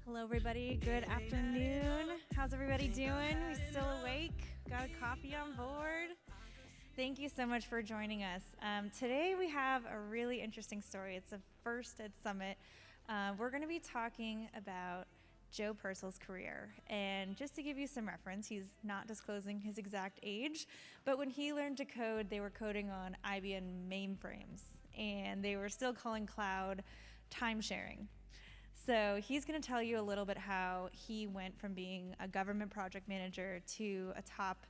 Hello, everybody. Good afternoon. How's everybody doing? We still awake? Got a coffee on board? Thank you so much for joining us. Today we have a really interesting story. It's a first at Summit. We're going to be talking about Joe Purcell's career. And just to give you some reference, he's not disclosing his exact age, but when he learned to code, they were coding on IBM mainframes, and they were still calling cloud time sharing. So he's going to tell you a little bit how he went from being a government project manager to a top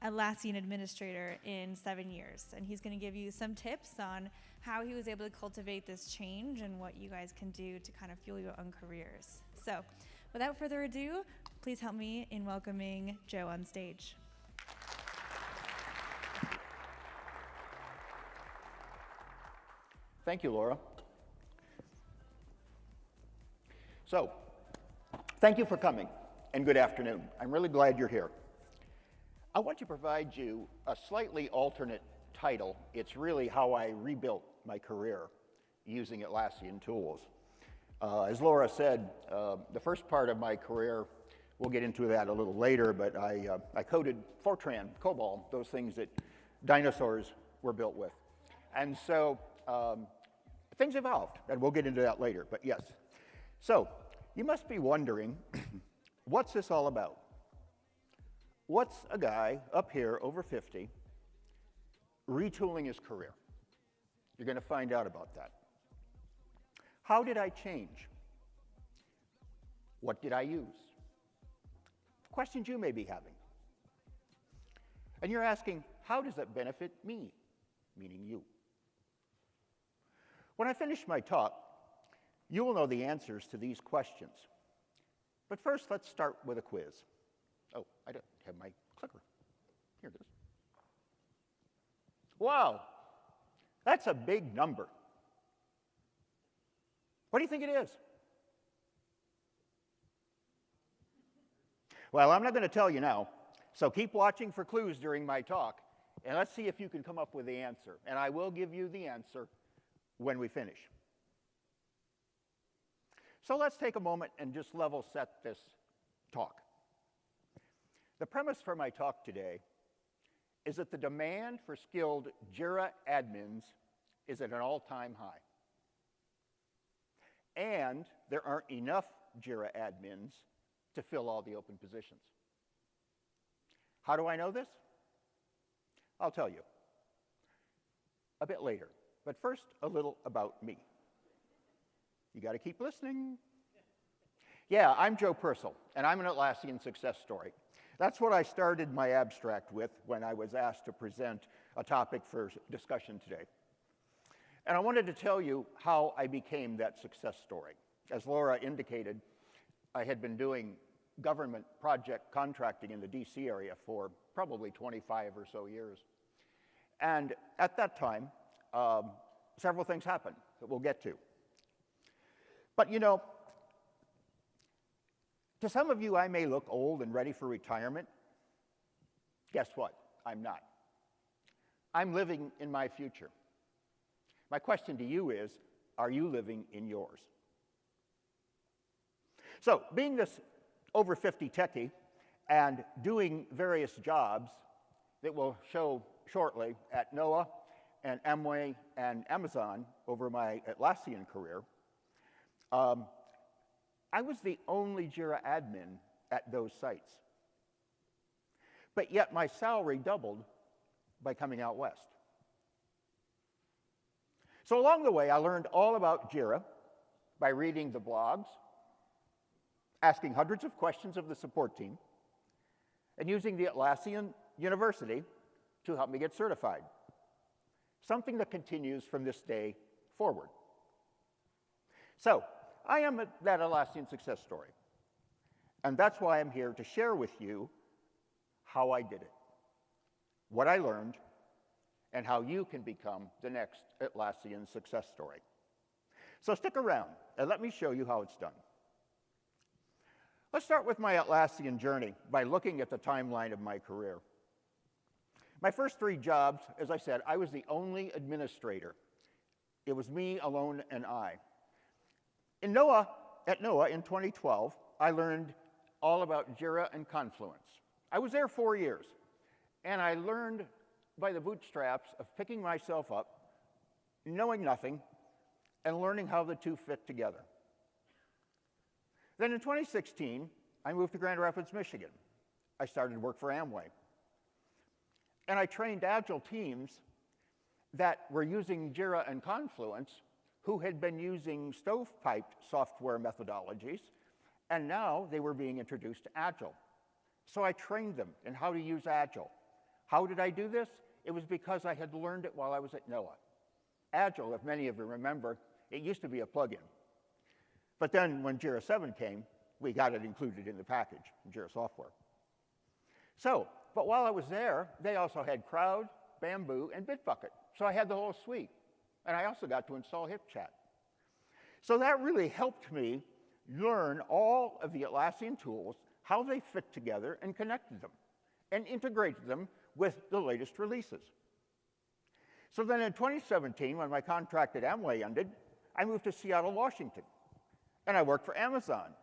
Atlassian administrator in 7 years. And he's going to give you some tips on how he was able to cultivate this change and what you guys can do to kind of fuel your own careers. So without further ado, please help me in welcoming Joe on stage. Thank you, Laura. So, thank you for coming, and good afternoon. I'm really glad you're here. I want to provide you a slightly alternate title. It's really how I rebuilt my career using Atlassian tools. As Laura said, the first part of my career, we'll get into that a little later, but I coded Fortran, COBOL, those things that dinosaurs were built with. And so things evolved, and we'll get into that later, but yes. So, you must be wondering, what's this all about? What's a guy up here, over 50, retooling his career? You're going to find out about that. How did I change? What did I use? Questions you may be having. And you're asking, how does that benefit me, meaning you? When I finish my talk, you will know the answers to these questions. But first, let's start with a quiz. Oh, I don't have my clicker. Here it is. Wow, that's a big number. What do you think it is? Well, I'm not going to tell you now, so keep watching for clues during my talk, and let's see if you can come up with the answer. And I will give you the answer when we finish. So let's take a moment and just level set this talk. The premise for my talk today is that the demand for skilled Jira admins is at an all-time high. And there aren't enough Jira admins to fill all the open positions. How do I know this? I'll tell you a bit later. But first, a little about me. You got to keep listening. Yeah, I'm Joe Purcell, and I'm an Atlassian success story. That's what I started my abstract with when I was asked to present a topic for discussion today. And I wanted to tell you how I became that success story. As Laura indicated, I had been doing government project contracting in the DC area for probably 25 or so years. And at that time, several things happened that we'll get to. But you know, to some of you, I may look old and ready for retirement. Guess what? I'm not. I'm living in my future. My question to you is, are you living in yours? So, being this over 50 techie and doing various jobs that we'll show shortly at NOAA and Amway and Amazon over my Atlassian career, I was the only Jira admin at those sites. But yet my salary doubled by coming out west. So along the way, I learned all about Jira by reading the blogs, asking hundreds of questions of the support team, and using the Atlassian University to help me get certified. Something that continues from this day forward. So, I am that Atlassian success story. And that's why I'm here to share with you how I did it, what I learned, and how you can become the next Atlassian success story. So stick around, and let me show you how it's done. Let's start with my Atlassian journey by looking at the timeline of my career. My first 3 jobs, as I said, I was the only administrator. It was me alone and I. In NOAA, at NOAA in 2012, I learned all about Jira and Confluence. I was there 4 years, and I learned by the bootstraps of picking myself up, knowing nothing, and learning how the two fit together. Then in 2016, I moved to Grand Rapids, Michigan. I started work for Amway. And I trained Agile teams that were using Jira and Confluence who had been using stovepiped software methodologies, and now they were being introduced to Agile. So I trained them in how to use Agile. How did I do this? It was because I had learned it while I was at NOAA. Agile, if many of you remember, it used to be a plugin. But then when Jira 7 came, we got it included in the package, Jira software. But while I was there, they also had Crowd, Bamboo, and Bitbucket. So I had the whole suite. And I also got to install HipChat. So that really helped me learn all of the Atlassian tools, how they fit together, and connected them, and integrated them with the latest releases. So then in 2017, when my contract at Amway ended, I moved to Seattle, Washington, and I worked for Amazon.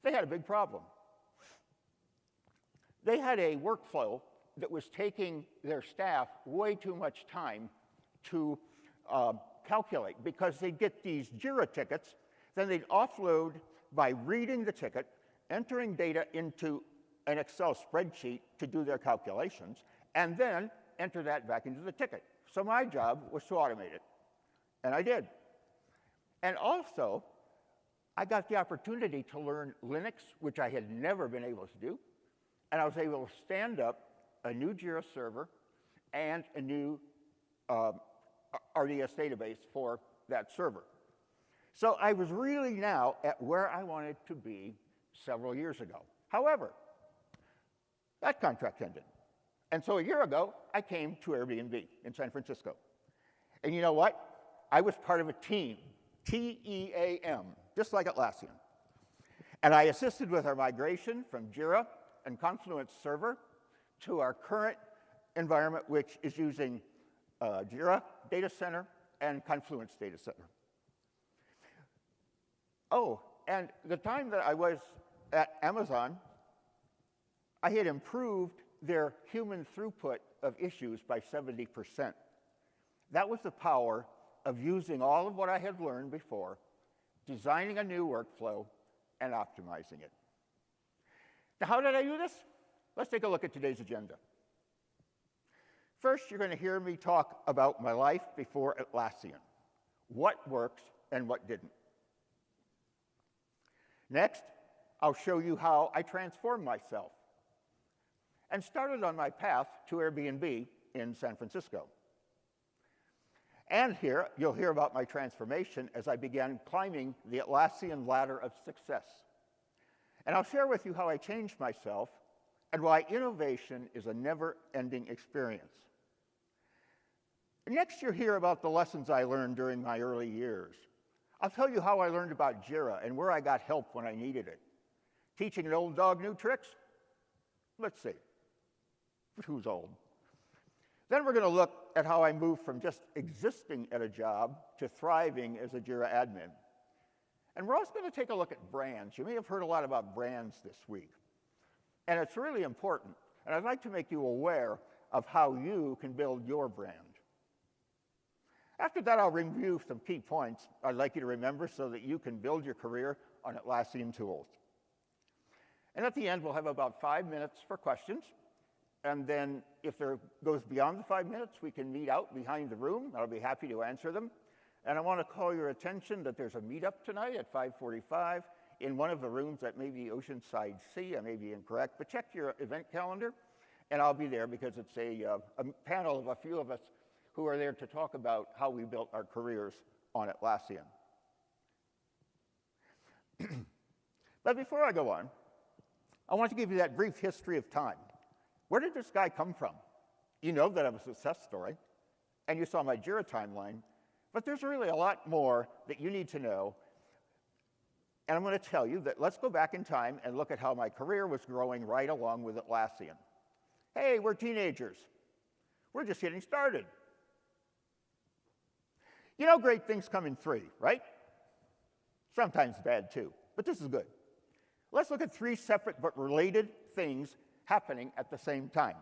They had a big problem. They had a workflow that was taking their staff way too much time to calculate, because they'd get these Jira tickets, then they'd offload by reading the ticket, entering data into an Excel spreadsheet to do their calculations, and then enter that back into the ticket. So my job was to automate it, and I did. And also, I got the opportunity to learn Linux, which I had never been able to do, and I was able to stand up a new Jira server and a new RDS database for that server. So I was really now at where I wanted to be several years ago. However, that contract ended. And so a year ago, I came to Airbnb in San Francisco. And you know what? I was part of a team, T-E-A-M, just like Atlassian. And I assisted with our migration from Jira and Confluence Server to our current environment, which is using Jira Data Center and Confluence Data Center. Oh, and the time that I was at Amazon, I had improved their human throughput of issues by 70%. That was the power of using all of what I had learned before, designing a new workflow, and optimizing it. Now, how did I do this? Let's take a look at today's agenda. First, you're going to hear me talk about my life before Atlassian, what works and what didn't. Next, I'll show you how I transformed myself and started on my path to Airbnb in San Francisco. And here, you'll hear about my transformation as I began climbing the Atlassian ladder of success. And I'll share with you how I changed myself and why innovation is a never-ending experience. Next, you'll hear about the lessons I learned during my early years. I'll tell you how I learned about Jira and where I got help when I needed it. Teaching an old dog new tricks? Let's see. Who's old? Then we're going to look at how I moved from just existing at a job to thriving as a Jira admin. And we're also going to take a look at brands. You may have heard a lot about brands this week. And it's really important. And I'd like to make you aware of how you can build your brand. After that, I'll review some key points I'd like you to remember so that you can build your career on Atlassian tools. And at the end, we'll have about 5 minutes for questions. And then if there goes beyond the 5 minutes, we can meet out behind the room. I'll be happy to answer them. And I want to call your attention that there's a meetup tonight at 5:45 in one of the rooms that may be Oceanside C. I may be incorrect, but check your event calendar, and I'll be there because it's a panel of a few of us who are there to talk about how we built our careers on Atlassian. But before I go on, I want to give you that brief history of time. Where did this guy come from? You know that I'm a success story, and you saw my Jira timeline, but there's really a lot more that you need to know. And I'm going to tell you that let's go back in time and look at how my career was growing right along with Atlassian. Hey, we're teenagers. We're just getting started. You know great things come in 3, right? Sometimes bad too, but this is good. Let's look at 3 separate but related things happening at the same time.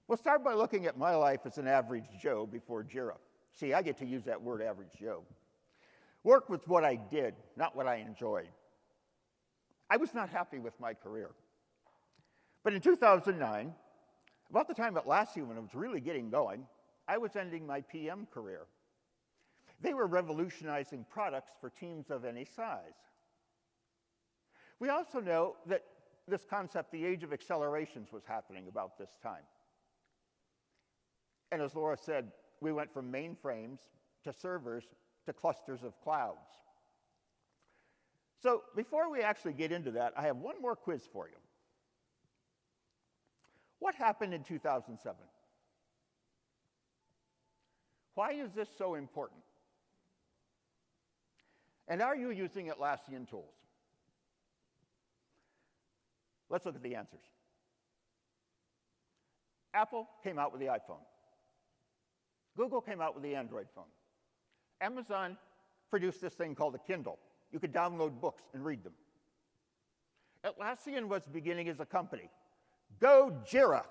We'll start by looking at my life as an average Joe before Jira. See, I get to use that word, average Joe. Work was what I did, not what I enjoyed. I was not happy with my career. But in 2009, about the time Atlassian was really getting going, I was ending my PM career. They were revolutionizing products for teams of any size. We also know that this concept, the age of accelerations, was happening about this time. And as Laura said, we went from mainframes to servers to clusters of clouds. So before we actually get into that, I have one more quiz for you. What happened in 2007? Why is this so important? And are you using Atlassian tools? Let's look at the answers. Apple came out with the iPhone. Google came out with the Android phone. Amazon produced this thing called a Kindle. You could download books and read them. Atlassian was beginning as a company. Go Jira!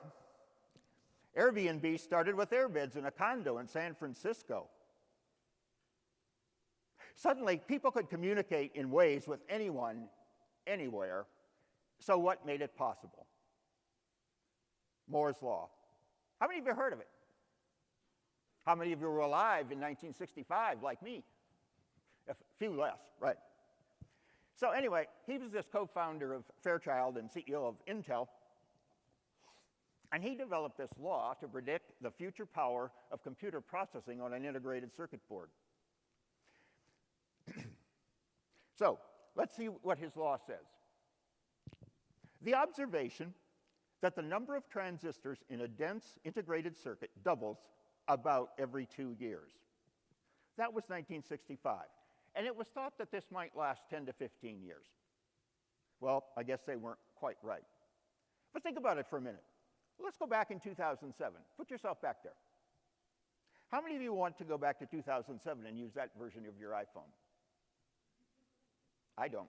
Airbnb started with airbeds in a condo in San Francisco. Suddenly, people could communicate in ways with anyone, anywhere. So what made it possible? Moore's Law. How many of you heard of it? How many of you were alive in 1965, like me? A few less, right? So anyway, he was this co-founder of Fairchild and CEO of Intel. And he developed this law to predict the future power of computer processing on an integrated circuit board. So let's see what his law says. The observation that the number of transistors in a dense integrated circuit doubles about every 2 years. That was 1965. And it was thought that this might last 10 to 15 years. Well, I guess they weren't quite right. But think about it for a minute. Let's go back in 2007. Put yourself back there. How many of you want to go back to 2007 and use that version of your iPhone? I don't.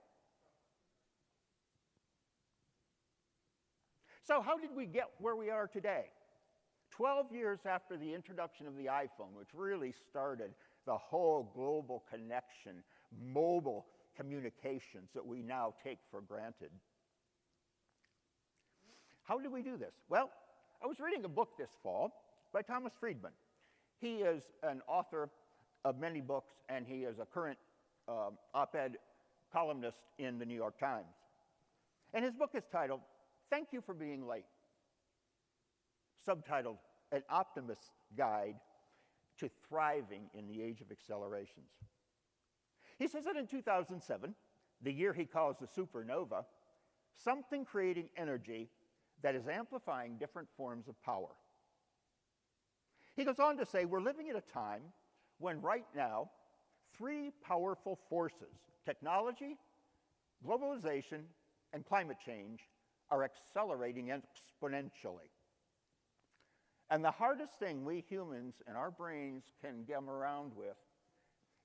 So how did we get where we are today? 12 years after the introduction of the iPhone, which really started the whole global connection, mobile communications that we now take for granted. How did we do this? Well, I was reading a book this fall by Thomas Friedman. He is an author of many books, and he is a current op-ed columnist in the New York Times. And his book is titled, "Thank You for Being Late," subtitled, "An Optimist's Guide to Thriving in the Age of Accelerations." He says that in 2007, the year he calls the supernova, something creating energy that is amplifying different forms of power. He goes on to say, we're living at a time when right now, 3 powerful forces, technology, globalization, and climate change, are accelerating exponentially. And the hardest thing we humans and our brains can come around with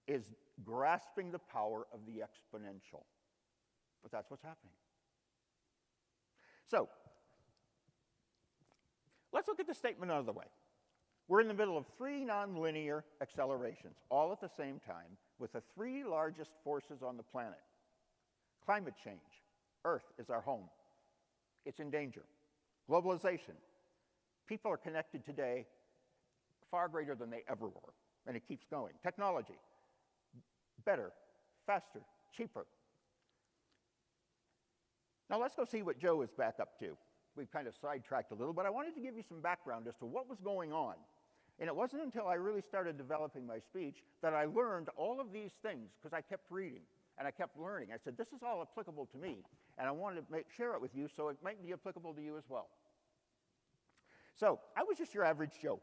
is grasping the power of the exponential. But that's what's happening. So, let's look at the statement another way. We're in the middle of 3 nonlinear accelerations, all at the same time, with the 3 largest forces on the planet. Climate change. Earth is our home. It's in danger. Globalization. People are connected today far greater than they ever were, and it keeps going. Technology. Better, faster, cheaper. Now let's go see what Joe is back up to. We've kind of sidetracked a little, but I wanted to give you some background as to what was going on. And it wasn't until I really started developing my speech that I learned all of these things, because I kept reading and I kept learning. I said, this is all applicable to me, and I wanted to share it with you so it might be applicable to you as well. So I was just your average Joe.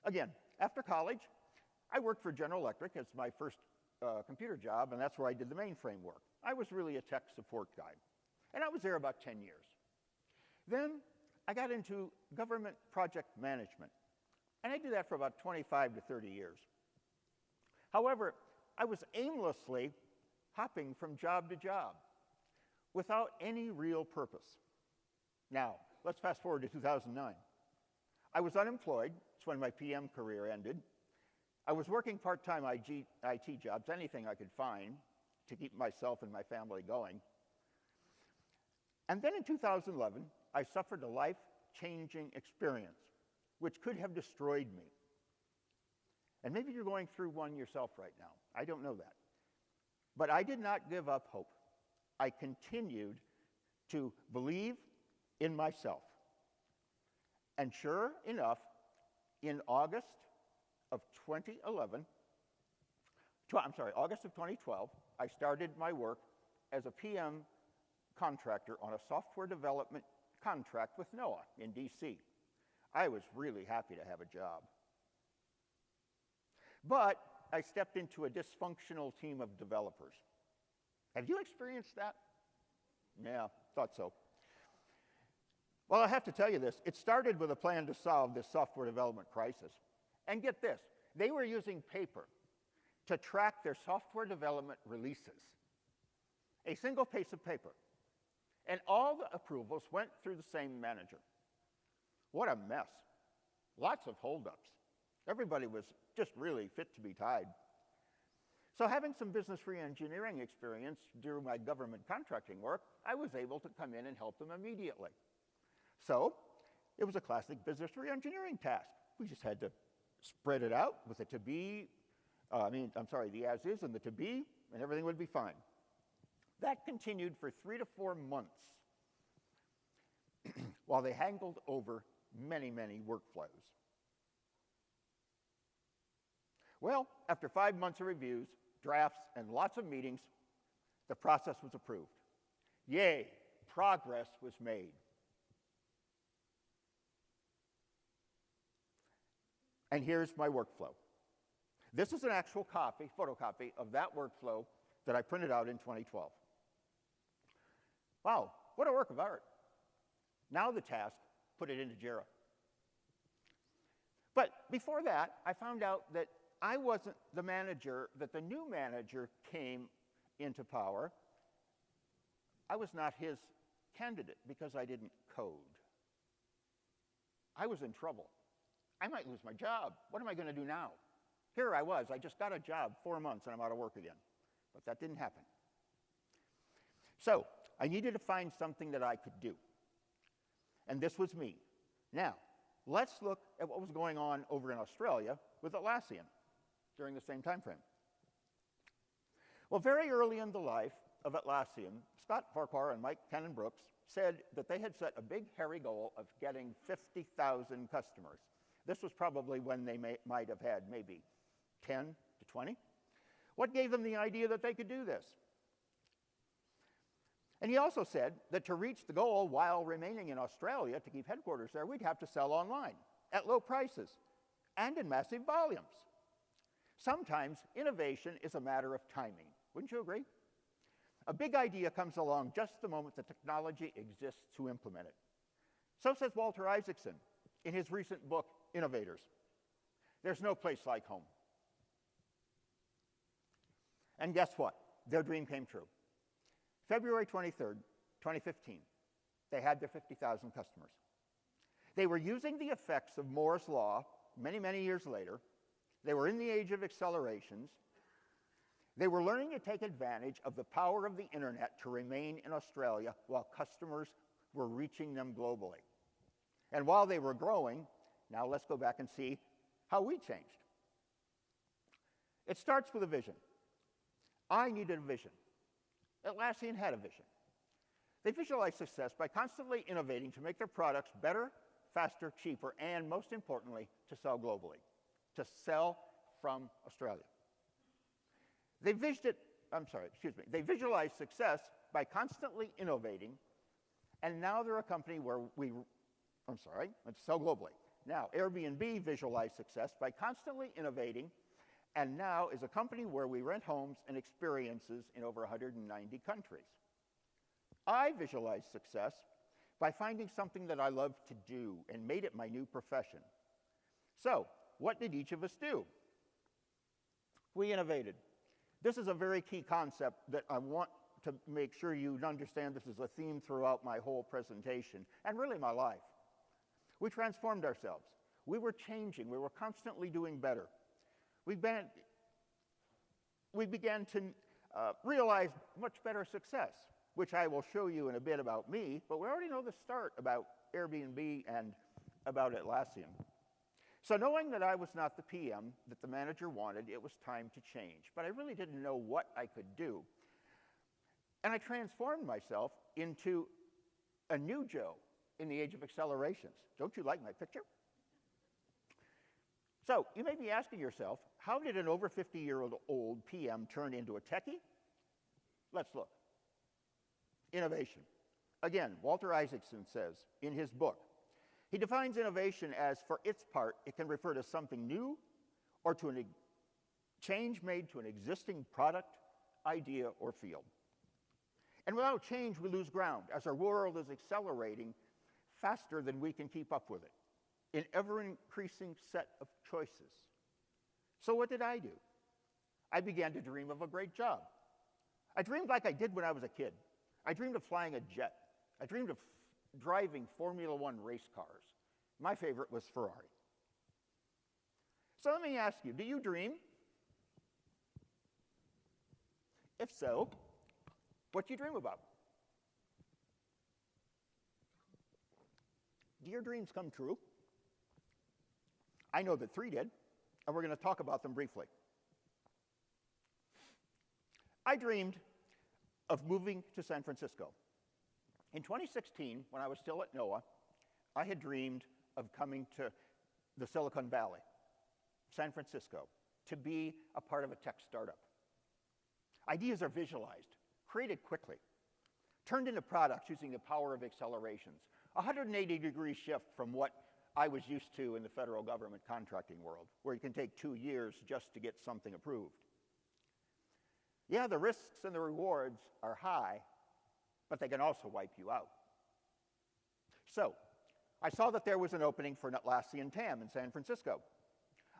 Again, after college, I worked for General Electric as my first computer job, and that's where I did the mainframe work. I was really a tech support guy, and I was there about 10 years. Then I got into government project management, and I did that for about 25 to 30 years. However, I was aimlessly hopping from job to job without any real purpose. Now, let's fast forward to 2009. I was unemployed. It's when my PM career ended. I was working part-time IT jobs, anything I could find to keep myself and my family going. And then in 2011, I suffered a life-changing experience, which could have destroyed me. And maybe you're going through one yourself right now. I don't know that. But I did not give up hope. I continued to believe in myself. And sure enough, in August of 2012, I started my work as a PM contractor on a software development contract with NOAA in DC. I was really happy to have a job. But I stepped into a dysfunctional team of developers. Have you experienced that? Yeah, thought so. Well, I have to tell you this. It started with a plan to solve this software development crisis. And get this, they were using paper to track their software development releases. A single piece of paper. And all the approvals went through the same manager. What a mess. Lots of holdups. Everybody was just really fit to be tied. So having some business re-engineering experience during my government contracting work, I was able to come in and help them immediately. So it was a classic business re-engineering task. We just had to spread it out with the to-be, the as-is and the to-be, and everything would be fine. That continued for 3 to 4 months while they haggled over many, many workflows. Well, after 5 months of reviews, drafts, and lots of meetings, the process was approved. Yay, progress was made. And here's my workflow. This is an actual photocopy of that workflow that I printed out in 2012. Wow, what a work of art. Now the task, put it into Jira. But before that, I found out that I wasn't the manager, that the new manager came into power. I was not his candidate because I didn't code. I was in trouble. I might lose my job. What am I going to do now? Here I was. I just got a job, 4 months, and I'm out of work again. But that didn't happen. So I needed to find something that I could do. And this was me. Now, let's look at what was going on over in Australia with Atlassian during the same time frame. Well, very early in the life of Atlassian, Scott Farquhar and Mike Cannon-Brookes said that they had set a big, hairy goal of getting 50,000 customers. This was probably when they might have had maybe 10 to 20. What gave them the idea that they could do this? And he also said that to reach the goal while remaining in Australia, to keep headquarters there, we'd have to sell online at low prices and in massive volumes. Sometimes innovation is a matter of timing. Wouldn't you agree? A big idea comes along just the moment the technology exists to implement it. So says Walter Isaacson in his recent book, Innovators. There's no place like home. And guess what? Their dream came true. February 23rd, 2015, they had their 50,000 customers. They were using the effects of Moore's Law many, many years later. They were in the age of accelerations. They were learning to take advantage of the power of the internet to remain in Australia while customers were reaching them globally. And while they were growing, now let's go back and see how we changed. It starts with a vision. I needed a vision. Atlassian had a vision. They visualized success by constantly innovating to make their products better, faster, cheaper, and most importantly, to sell globally, to sell from Australia. They visualized success by constantly innovating, and now they're a company where let's sell globally. Now, Airbnb visualized success by constantly innovating, and now is a company where we rent homes and experiences in over 190 countries. I visualized success by finding something that I love to do and made it my new profession. So, what did each of us do? We innovated. This is a very key concept that I want to make sure you understand. This is a theme throughout my whole presentation, and really my life. We transformed ourselves. We were changing. We were constantly doing better. We began to realize much better success, which I will show you in a bit about me, but we already know the start about Airbnb and about Atlassian. So knowing that I was not the PM that the manager wanted, it was time to change. But I really didn't know what I could do. And I transformed myself into a new Joe in the age of accelerations. Don't you like my picture? So you may be asking yourself, how did an over 50-year-old PM turn into a techie? Let's look. Innovation. Again, Walter Isaacson says in his book, he defines innovation as, for its part, it can refer to something new or to a change made to an existing product, idea, or field. And without change, we lose ground, as our world is accelerating faster than we can keep up with it, in ever-increasing set of choices. So what did I do? I began to dream of a great job. I dreamed like I did when I was a kid. I dreamed of flying a jet. I dreamed of driving Formula One race cars. My favorite was Ferrari. So let me ask you, do you dream? If so, what do you dream about? Do your dreams come true? I know that 3 did, and we're going to talk about them briefly. I dreamed of moving to San Francisco. In 2016, when I was still at NOAA, I had dreamed of coming to the Silicon Valley, San Francisco, to be a part of a tech startup. Ideas are visualized, created quickly, turned into products using the power of accelerations, a 180-degree shift from what I was used to in the federal government contracting world, where you can take 2 years just to get something approved. Yeah, the risks and the rewards are high, but they can also wipe you out. So, I saw that there was an opening for an Atlassian TAM in San Francisco.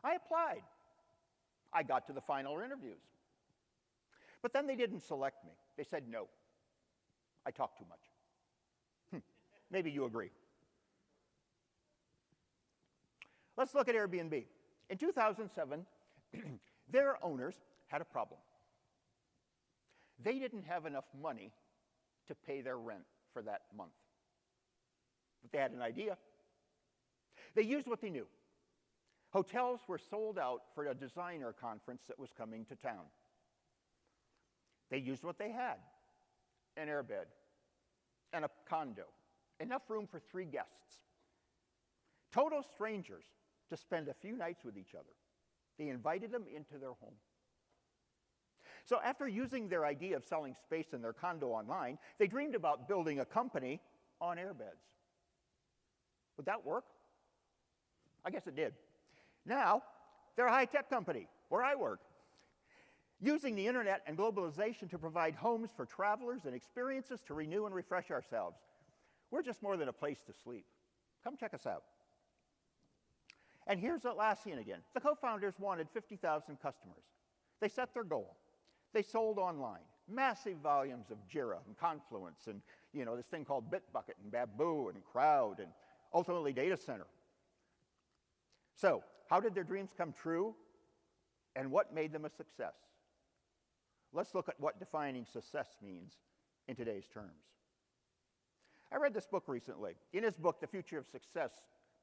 I applied. I got to the final interviews. But then they didn't select me. They said no. I talk too much. Maybe you agree. Let's look at Airbnb. In 2007, their owners had a problem. They didn't have enough money to pay their rent for that month. But they had an idea. They used what they knew. Hotels were sold out for a designer conference that was coming to town. They used what they had, an airbed and a condo, enough room for 3 guests. Total strangers to spend a few nights with each other. They invited them into their home. So after using their idea of selling space in their condo online, they dreamed about building a company on airbeds. Would that work? I guess it did. Now, they're a high-tech company, where I work, using the internet and globalization to provide homes for travelers and experiences to renew and refresh ourselves. We're just more than a place to sleep. Come check us out. And here's Atlassian again. The co-founders wanted 50,000 customers. They set their goal. They sold online, massive volumes of Jira and Confluence and, this thing called Bitbucket and Baboo and Crowd and ultimately Data Center. So, how did their dreams come true and what made them a success? Let's look at what defining success means in today's terms. I read this book recently. In his book, The Future of Success,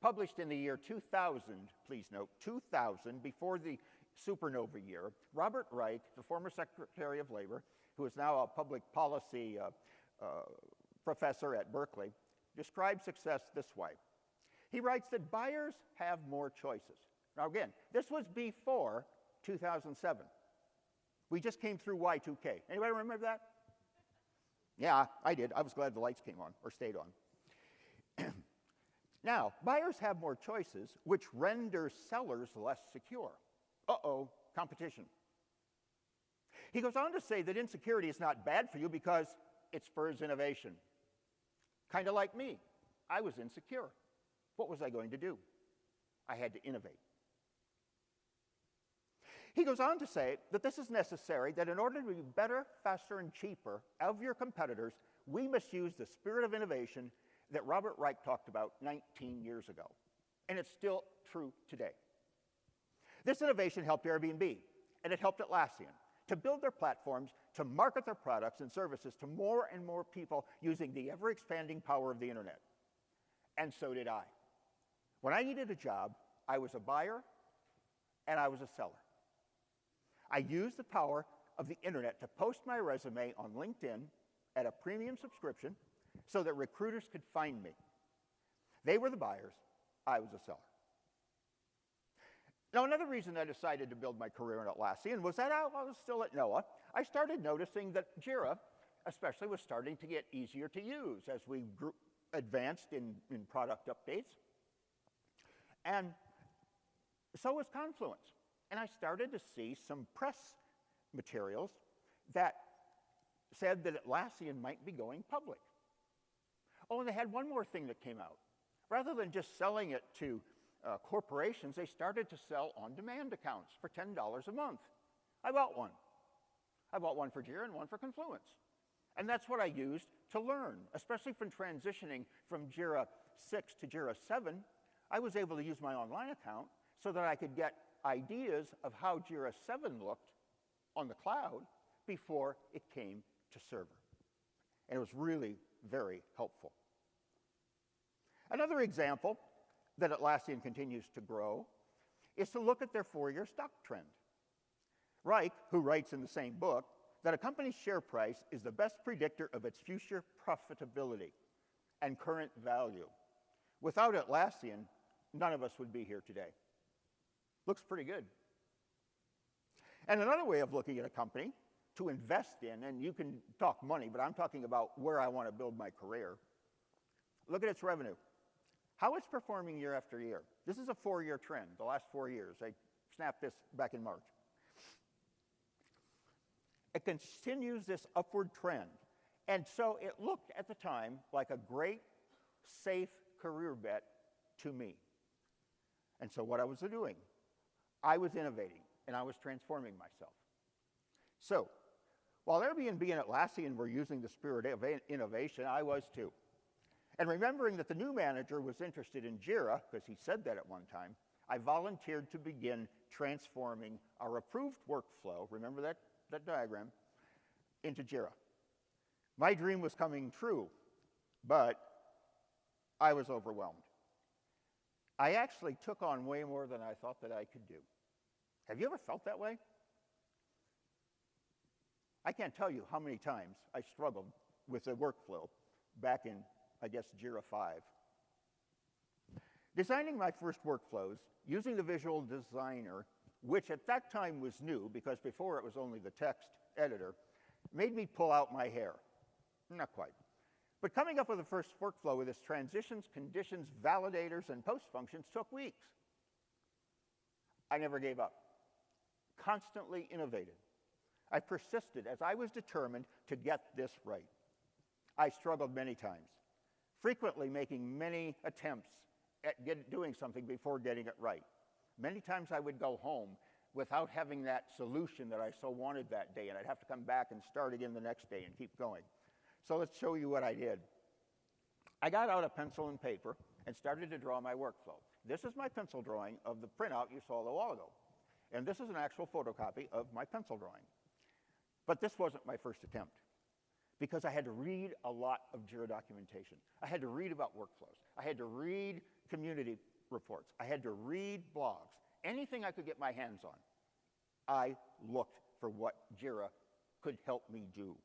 published in the year 2000, please note, 2000, before the supernova year, Robert Reich, the former Secretary of Labor, who is now a public policy professor at Berkeley, describes success this way. He writes that buyers have more choices. Now again, this was before 2007. We just came through Y2K. Anybody remember that? Yeah, I did. I was glad the lights came on, or stayed on. Now, buyers have more choices, which renders sellers less secure. Uh-oh, competition. He goes on to say that insecurity is not bad for you because it spurs innovation. Kind of like me. I was insecure. What was I going to do? I had to innovate. He goes on to say that this is necessary, that in order to be better, faster, and cheaper of your competitors, we must use the spirit of innovation that Robert Reich talked about 19 years ago. And it's still true today. This innovation helped Airbnb, and it helped Atlassian to build their platforms, to market their products and services to more and more people using the ever-expanding power of the internet. And so did I. When I needed a job, I was a buyer and I was a seller. I used the power of the internet to post my resume on LinkedIn at a premium subscription so that recruiters could find me. They were the buyers, I was a seller. Now, another reason I decided to build my career in Atlassian was that I was still at NOAA. I started noticing that Jira, especially, was starting to get easier to use as we advanced in product updates. And so was Confluence. And I started to see some press materials that said that Atlassian might be going public. Oh, and they had one more thing that came out. Rather than just selling it to corporations, they started to sell on-demand accounts for $10 a month. I bought one. I bought one for Jira and one for Confluence. And that's what I used to learn, especially from transitioning from Jira 6 to Jira 7. I was able to use my online account so that I could get ideas of how Jira 7 looked on the cloud before it came to server. And it was really very helpful. Another example that Atlassian continues to grow is to look at their 4-year stock trend. Reich, who writes in the same book, that a company's share price is the best predictor of its future profitability and current value. Without Atlassian, none of us would be here today. Looks pretty good. And another way of looking at a company to invest in, and you can talk money, but I'm talking about where I want to build my career. Look at its revenue. How it's performing year after year. This is a 4-year trend, the last 4 years. I snapped this back in March. It continues this upward trend. And so it looked at the time like a great, safe career bet to me. And so what I was doing, I was innovating and I was transforming myself. So while Airbnb and Atlassian were using the spirit of innovation, I was too. And remembering that the new manager was interested in Jira, because he said that at one time, I volunteered to begin transforming our approved workflow, remember that diagram, into Jira. My dream was coming true, but I was overwhelmed. I actually took on way more than I thought that I could do. Have you ever felt that way? I can't tell you how many times I struggled with the workflow back in, I guess, Jira 5. Designing my first workflows using the visual designer, which at that time was new because before it was only the text editor, made me pull out my hair. Not quite. But coming up with the first workflow with its transitions, conditions, validators, and post functions took weeks. I never gave up. Constantly innovated. I persisted as I was determined to get this right. I struggled many times, frequently making many attempts at doing something before getting it right. Many times I would go home without having that solution that I so wanted that day, and I'd have to come back and start again the next day and keep going. So let's show you what I did. I got out a pencil and paper and started to draw my workflow. This is my pencil drawing of the printout you saw a while ago. And this is an actual photocopy of my pencil drawing. But this wasn't my first attempt, because I had to read a lot of Jira documentation. I had to read about workflows. I had to read community reports. I had to read blogs. Anything I could get my hands on, I looked for what Jira could help me do.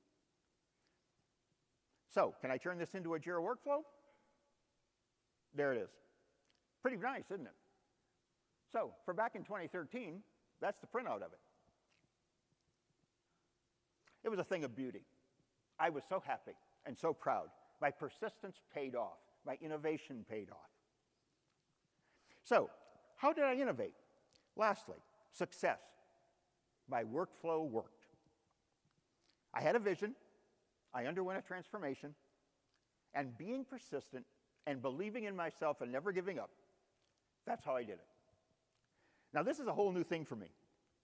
So, can I turn this into a Jira workflow? There it is. Pretty nice, isn't it? So, for back in 2013, that's the printout of it. It was a thing of beauty. I was so happy and so proud. My persistence paid off. My innovation paid off. So, how did I innovate? Lastly, success. My workflow worked. I had a vision. I underwent a transformation. And being persistent and believing in myself and never giving up, that's how I did it. Now, this is a whole new thing for me.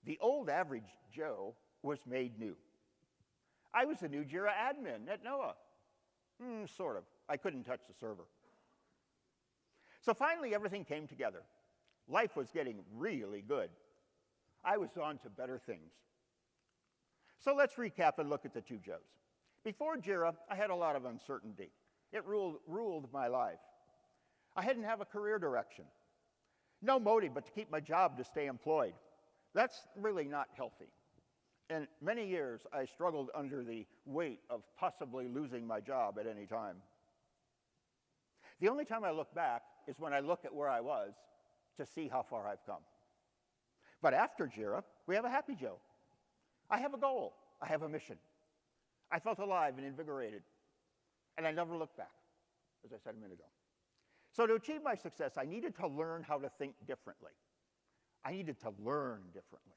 The old average Joe was made new. I was a new Jira admin at NOAA. Sort of. I couldn't touch the server. So finally, everything came together. Life was getting really good. I was on to better things. So let's recap and look at the two Joes. Before Jira, I had a lot of uncertainty. It ruled my life. I didn't have a career direction. No motive but to keep my job to stay employed. That's really not healthy. And many years, I struggled under the weight of possibly losing my job at any time. The only time I look back is when I look at where I was to see how far I've come. But after Jira, we have a happy Joe. I have a goal. I have a mission. I felt alive and invigorated, and I never looked back, as I said a minute ago. So to achieve my success, I needed to learn how to think differently. I needed to learn differently.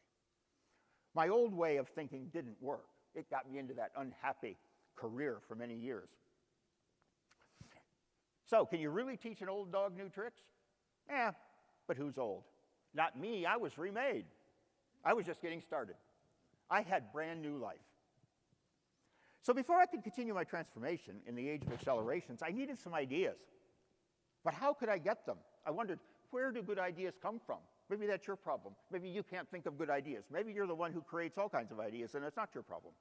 My old way of thinking didn't work. It got me into that unhappy career for many years. So, can you really teach an old dog new tricks? But who's old? Not me, I was remade. I was just getting started. I had brand new life. So before I could continue my transformation in the age of accelerations, I needed some ideas. But how could I get them? I wondered, where do good ideas come from? Maybe that's your problem. Maybe you can't think of good ideas. Maybe you're the one who creates all kinds of ideas, and it's not your problem.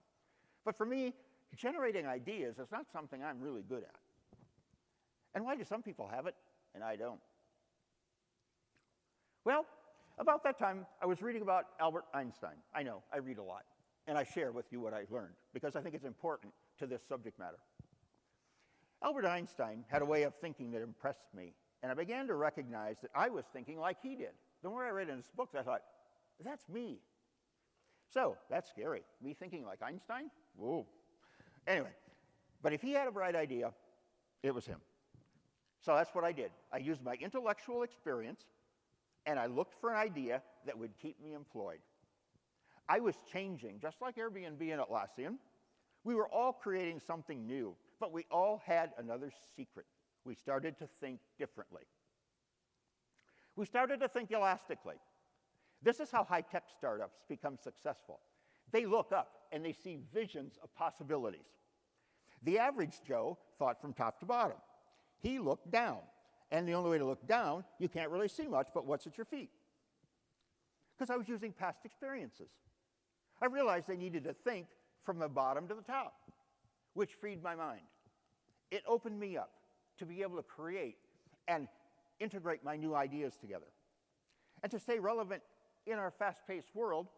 But for me, generating ideas is not something I'm really good at. And why do some people have it, and I don't? Well, about that time, I was reading about Albert Einstein. I know, I read a lot, and I share with you what I learned, because I think it's important to this subject matter. Albert Einstein had a way of thinking that impressed me, and I began to recognize that I was thinking like he did. The more I read in his books, I thought, that's me. So, that's scary. Me thinking like Einstein? Whoa. Anyway, but if he had a bright idea, it was him. So that's what I did. I used my intellectual experience, and I looked for an idea that would keep me employed. I was changing, just like Airbnb and Atlassian. We were all creating something new, but we all had another secret. We started to think differently. We started to think elastically. This is how high-tech startups become successful. They look up and they see visions of possibilities. The average Joe thought from top to bottom. He looked down. And the only way to look down, you can't really see much, but what's at your feet? Because I was using past experiences. I realized I needed to think from the bottom to the top, which freed my mind. It opened me up to be able to create and integrate my new ideas together. And to stay relevant in our fast-paced world,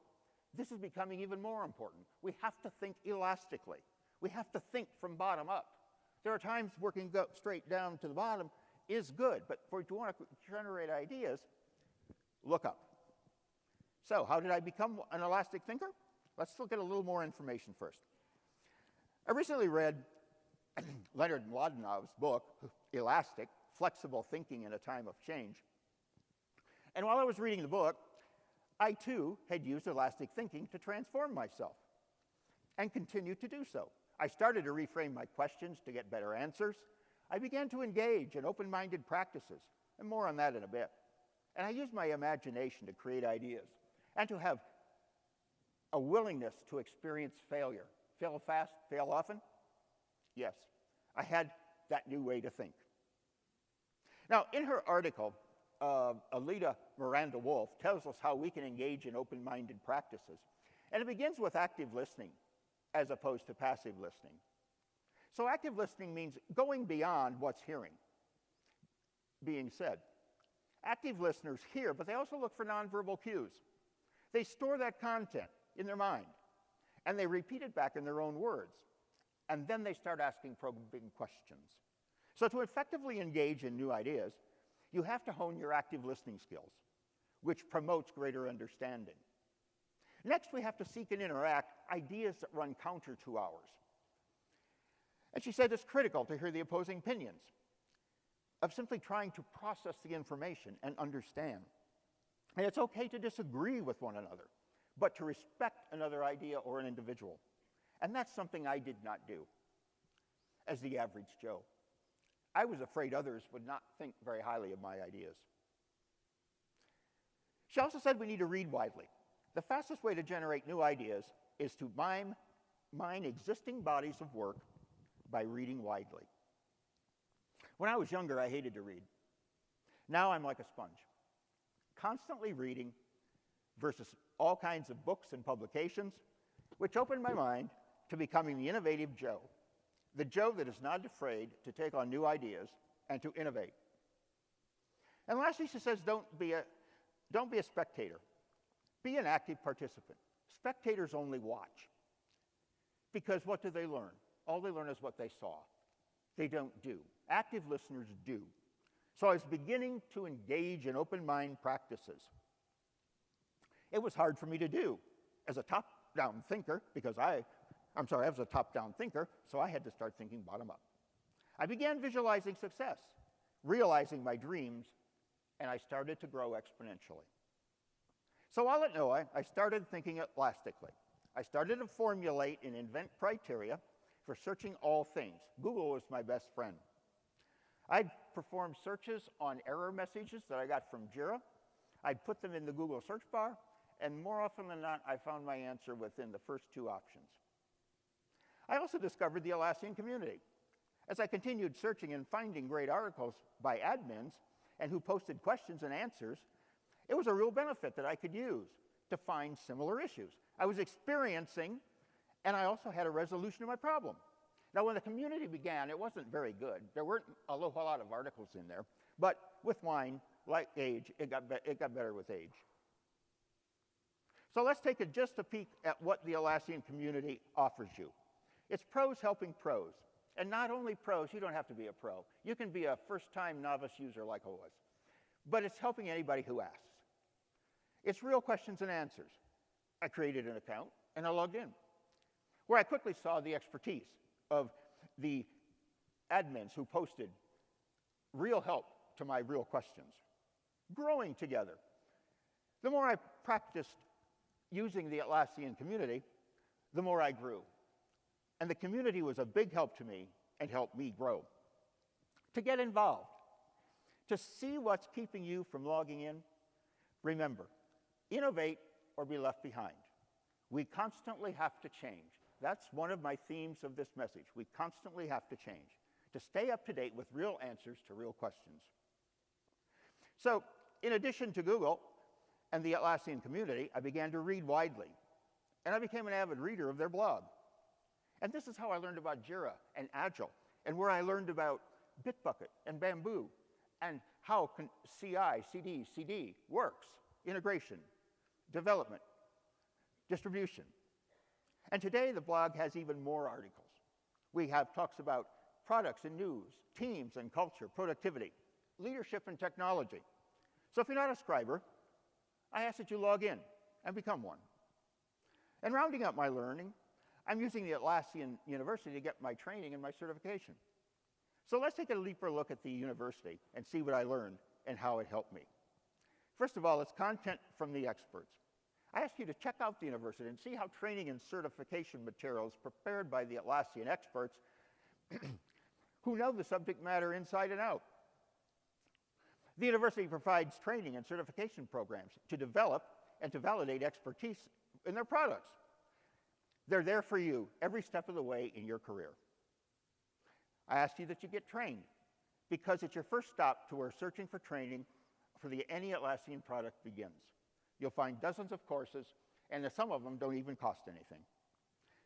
this is becoming even more important. We have to think elastically. We have to think from bottom up. There are times working straight down to the bottom is good, but if you want to generate ideas, look up. So how did I become an elastic thinker? Let's look at a little more information first. I recently read Leonard Mladenov's book, Elastic, Flexible Thinking in a Time of Change. And while I was reading the book, I too had used elastic thinking to transform myself and continue to do so. I started to reframe my questions to get better answers. I began to engage in open-minded practices, and more on that in a bit. And I used my imagination to create ideas and to have a willingness to experience failure. Fail fast, fail often? Yes, I had that new way to think. Now, in her article, Alida Miranda Wolf tells us how we can engage in open-minded practices. And it begins with active listening as opposed to passive listening. So active listening means going beyond what's being said. Active listeners hear, but they also look for nonverbal cues. They store that content in their mind, and they repeat it back in their own words. And then they start asking probing questions. So to effectively engage in new ideas, you have to hone your active listening skills, which promotes greater understanding. Next, we have to seek and interact ideas that run counter to ours. And she said it's critical to hear the opposing opinions of simply trying to process the information and understand. And it's okay to disagree with one another, but to respect another idea or an individual. And that's something I did not do as the average Joe. I was afraid others would not think very highly of my ideas. She also said we need to read widely. The fastest way to generate new ideas is to mine existing bodies of work by reading widely. When I was younger, I hated to read. Now I'm like a sponge, constantly reading versus all kinds of books and publications, which opened my mind to becoming the innovative Joe, the Joe that is not afraid to take on new ideas and to innovate. And lastly, she says, don't be a spectator. Be an active participant. Spectators only watch. Because what do they learn? All they learn is what they saw. They don't do. Active listeners do. So I was beginning to engage in open mind practices. It was hard for me to do as a top-down thinker, because I was a top-down thinker, so I had to start thinking bottom-up. I began visualizing success, realizing my dreams, and I started to grow exponentially. So while at NOAA, I started thinking elastically. I started to formulate and invent criteria for searching all things. Google was my best friend. I'd perform searches on error messages that I got from Jira. I'd put them in the Google search bar, and more often than not, I found my answer within the first two options. I also discovered the Atlassian Community. As I continued searching and finding great articles by admins and who posted questions and answers, it was a real benefit that I could use to find similar issues. I was experiencing, and I also had a resolution of my problem. Now, when the community began, it wasn't very good. There weren't a whole lot of articles in there, but with wine, like age, it got better with age. So let's take just a peek at what the Atlassian Community offers you. It's pros helping pros. And not only pros, you don't have to be a pro. You can be a first-time novice user like I was. But it's helping anybody who asks. It's real questions and answers. I created an account, and I logged in, where I quickly saw the expertise of the admins who posted real help to my real questions, growing together. The more I practiced using the Atlassian Community, the more I grew. And the community was a big help to me and helped me grow. To get involved, to see what's keeping you from logging in, remember, innovate or be left behind. We constantly have to change. That's one of my themes of this message. We constantly have to change to stay up to date with real answers to real questions. So, in addition to Google and the Atlassian Community, I began to read widely, and I became an avid reader of their blog. And this is how I learned about Jira and Agile, and where I learned about Bitbucket and Bamboo, and how CI, CD, CD works, integration, development, distribution. And today, the blog has even more articles. We have talks about products and news, teams and culture, productivity, leadership and technology. So if you're not a scriber, I ask that you log in and become one. And rounding up my learning, I'm using the Atlassian University to get my training and my certification. So let's take a deeper look at the university and see what I learned and how it helped me. First of all, it's content from the experts. I ask you to check out the university and see how training and certification materials prepared by the Atlassian experts who know the subject matter inside and out. The university provides training and certification programs to develop and to validate expertise in their products. They're there for you every step of the way in your career. I ask you that you get trained because it's your first stop to where searching for training for any Atlassian product begins. You'll find dozens of courses, and some of them don't even cost anything.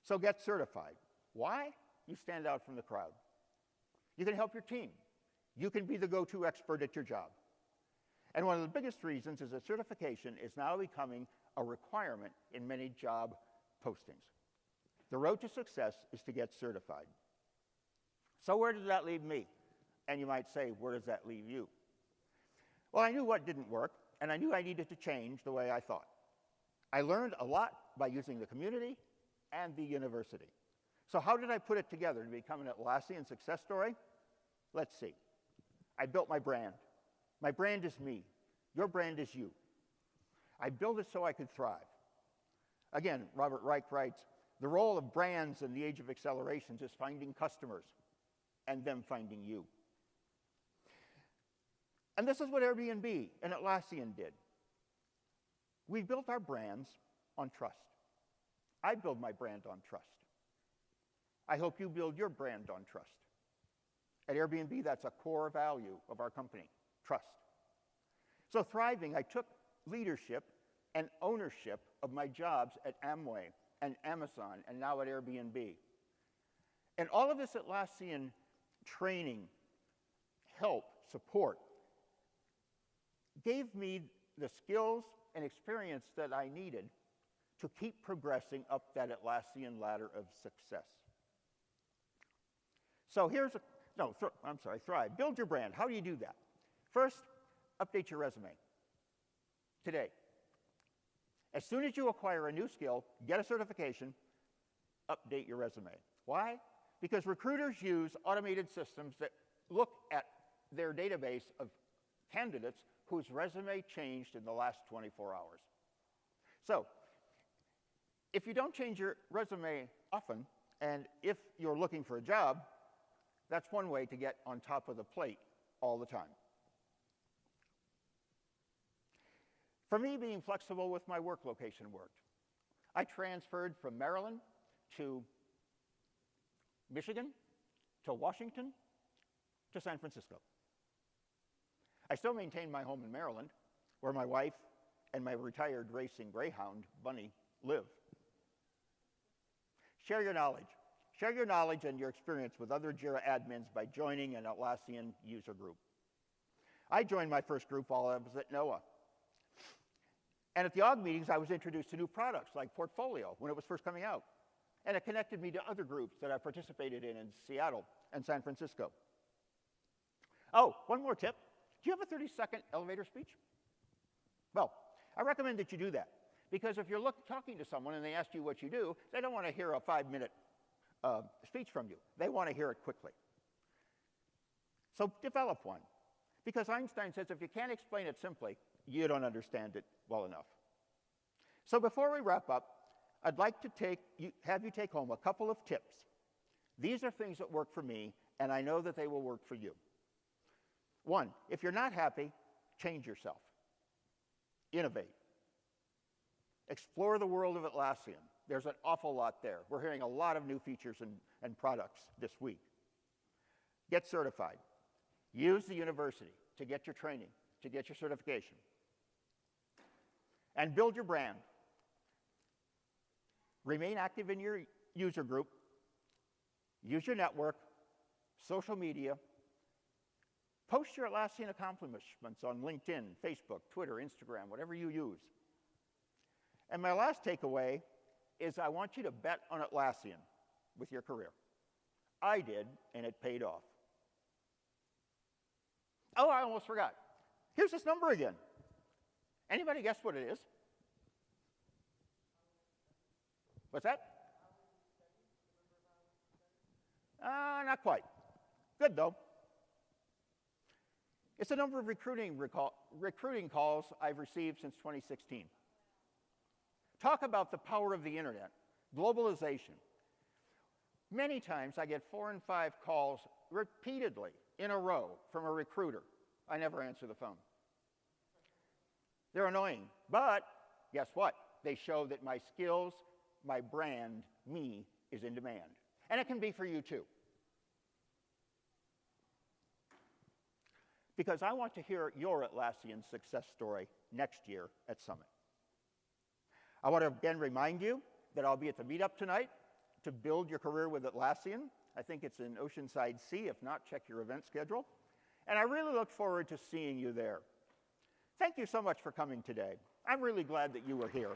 So get certified. Why? You stand out from the crowd. You can help your team. You can be the go-to expert at your job. And one of the biggest reasons is that certification is now becoming a requirement in many job postings. The road to success is to get certified. So where does that leave me? And you might say, where does that leave you? Well, I knew what didn't work, and I knew I needed to change the way I thought. I learned a lot by using the community and the university. So how did I put it together to become an Atlassian success story? Let's see. I built my brand. My brand is me. Your brand is you. I built it so I could thrive. Again, Robert Reich writes, the role of brands in the age of accelerations is finding customers and them finding you. And this is what Airbnb and Atlassian did. We built our brands on trust. I build my brand on trust. I hope you build your brand on trust. At Airbnb, that's a core value of our company, trust. So thriving, I took leadership and ownership of my jobs at Amway and Amazon and now at Airbnb. And all of this Atlassian training, help, support, gave me the skills and experience that I needed to keep progressing up that Atlassian ladder of success. So here's Thrive. Build your brand. How do you do that? First, update your resume. Today. As soon as you acquire a new skill, get a certification, update your resume. Why? Because recruiters use automated systems that look at their database of candidates whose resume changed in the last 24 hours. So, if you don't change your resume often, and if you're looking for a job, that's one way to get on top of the plate all the time. For me, being flexible with my work location worked. I transferred from Maryland to Michigan, to Washington, to San Francisco. I still maintain my home in Maryland, where my wife and my retired racing greyhound, Bunny, live. Share your knowledge. Share your knowledge and your experience with other Jira admins by joining an Atlassian user group. I joined my first group while I was at NOAA. And at the AUG meetings, I was introduced to new products like Portfolio when it was first coming out. And it connected me to other groups that I participated in Seattle and San Francisco. Oh, one more tip. Do you have a 30-second elevator speech? Well, I recommend that you do that. Because if you're talking to someone and they ask you what you do, they don't want to hear a 5-minute speech from you. They want to hear it quickly. So develop one. Because Einstein says if you can't explain it simply, you don't understand it well enough. So before we wrap up, I'd like to have you take home a couple of tips. These are things that work for me, and I know that they will work for you. One, if you're not happy, change yourself. Innovate. Explore the world of Atlassian. There's an awful lot there. We're hearing a lot of new features and products this week. Get certified. Use the university to get your training, to get your certification. And build your brand. Remain active in your user group. Use your network, social media. Post your Atlassian accomplishments on LinkedIn, Facebook, Twitter, Instagram, whatever you use. And my last takeaway is I want you to bet on Atlassian with your career. I did, and it paid off. Oh, I almost forgot. Here's this number again. Anybody guess what it is? What's that? Not quite. Good, though. It's the number of recruiting calls I've received since 2016. Talk about the power of the internet, globalization. Many times I get 4 and 5 calls repeatedly in a row from a recruiter. I never answer the phone. They're annoying, but guess what? They show that my skills, my brand, me, is in demand. And it can be for you too. Because I want to hear your Atlassian success story next year at Summit. I want to again remind you that I'll be at the meetup tonight to build your career with Atlassian. I think it's in Oceanside C. If not, check your event schedule. And I really look forward to seeing you there. Thank you so much for coming today. I'm really glad that you were here.